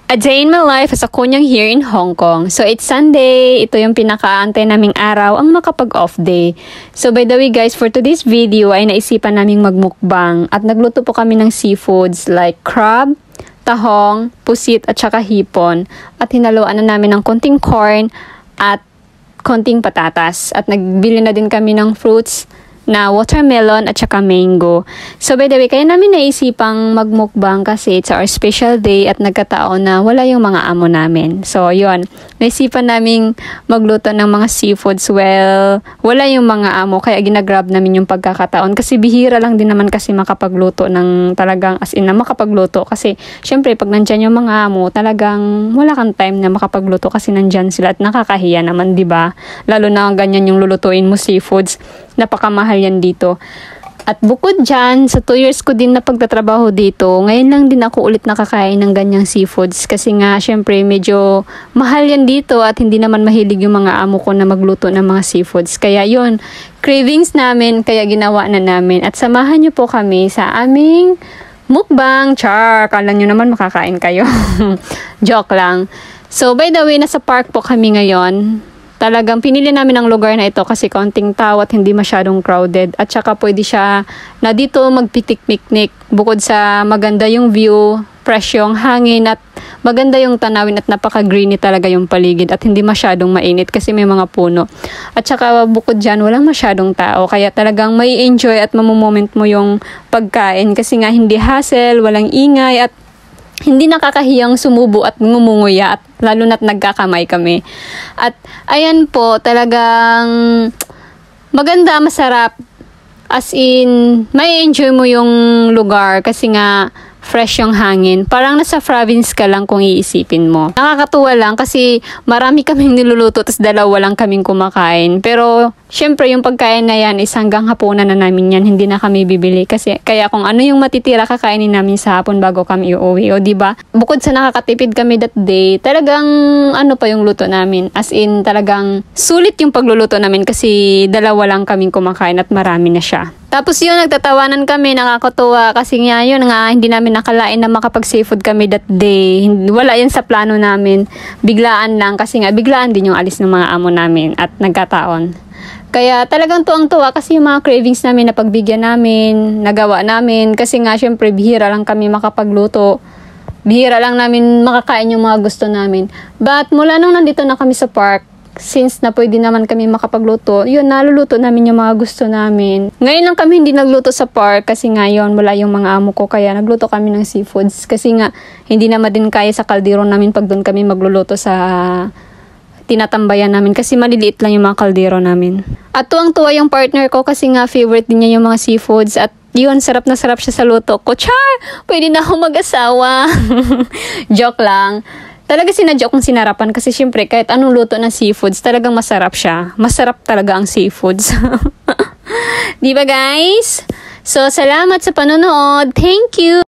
A day in my life as a kunyang here in Hong Kong. So, it's Sunday. Ito yung pinakaantay naming araw, ang makapag-off day. So, by the way guys, for today's video ay naisipan naming magmukbang at nagluto po kami ng seafoods like crab, tahong, pusit at saka hipon. At hinaluan na namin ng konting corn at konting patatas. At nagbili na din kami ng fruits na watermelon at saka mango. So by the way, kaya namin naisipang magmukbang kasi it's our special day at nagkataon na wala yung mga amo namin. So yun, naisipan naming magluto ng mga seafoods. Well, wala yung mga amo kaya ginagrab namin yung pagkakataon kasi bihira lang din naman kasi makapagluto ng talagang as in na makapagluto kasi syempre pag nandyan yung mga amo talagang wala kang time na makapagluto kasi nandyan sila at nakakahiya naman, di ba? Lalo na ganyan yung lulutuin mo seafoods. Napakamahal yan dito. At bukod dyan, sa 2 years ko din na pagtatrabaho dito, ngayon lang din ako ulit nakakain ng ganyang seafoods. Kasi nga, syempre, medyo mahal yan dito at hindi naman mahilig yung mga amo ko na magluto ng mga seafoods. Kaya yun, cravings namin, kaya ginawa na namin. At samahan nyo po kami sa aming mukbang. Char! Kala nyo naman makakain kayo. Joke lang. So, by the way, nasa park po kami ngayon. Talagang pinili namin ang lugar na ito kasi kaunting tao at hindi masyadong crowded. At saka pwede siya na dito magpitik-piknik. Bukod sa maganda yung view, fresh yung hangin at maganda yung tanawin at napaka-greeny talaga yung paligid at hindi masyadong mainit kasi may mga puno. At saka bukod dyan, walang masyadong tao. Kaya talagang may enjoy at mamumoment mo yung pagkain kasi nga hindi hassle, walang ingay at hindi nakakahiyang sumubo at ngumunguya at lalo na't nagkakamay kami. At ayan po, talagang maganda, masarap. As in, may enjoy mo yung lugar kasi nga fresh yung hangin. Parang nasa province ka lang kung iisipin mo. Nakakatuwa lang kasi marami kaming niluluto tapos dalawa lang kaming kumakain. Pero syempre yung pagkain na yan is hanggang hapunan na namin yan. Hindi na kami bibili kasi kaya kung ano yung matitira kakainin namin sa hapon bago kami uuwi. O diba? Bukod sa nakakatipid kami that day, talagang ano pa yung luto namin. As in talagang sulit yung pagluluto namin kasi dalawa lang kaming kumakain at marami na siya. Tapos yun, nagtatawanan kami, nakakatuwa kasi nga yun nga, hindi namin nakalain na makapag-seafood kami that day. Wala yan sa plano namin. Biglaan lang kasi nga, biglaan din yung alis ng mga amo namin at nagkataon. Kaya talagang tuwang-tuwa kasi yung mga cravings namin na pagbigyan namin, nagawa namin. Kasi nga, syempre, bihira lang kami makapagluto. Bihira lang namin makakain yung mga gusto namin. But mula nung nandito na kami sa park, since na pwede naman kami makapagluto, yun, naluluto namin yung mga gusto namin. Ngayon lang kami hindi nagluto sa park kasi ngayon wala yung mga amo ko kaya nagluto kami ng seafoods kasi nga hindi naman din kaya sa kaldero namin pag doon kami magluluto sa tinatambayan namin kasi maliliit lang yung mga kaldero namin. At tuwang-tuwa yung partner ko kasi nga favorite din niya yung mga seafoods at yun, sarap na sarap siya sa luto ko. Char! Pwede na ako mag-asawa. Joke lang. Talaga sinadya kong sinarapan kasi syempre kahit anong luto ng seafoods, talagang masarap siya. Masarap talaga ang seafoods. Diba guys? So, salamat sa panonood. Thank you!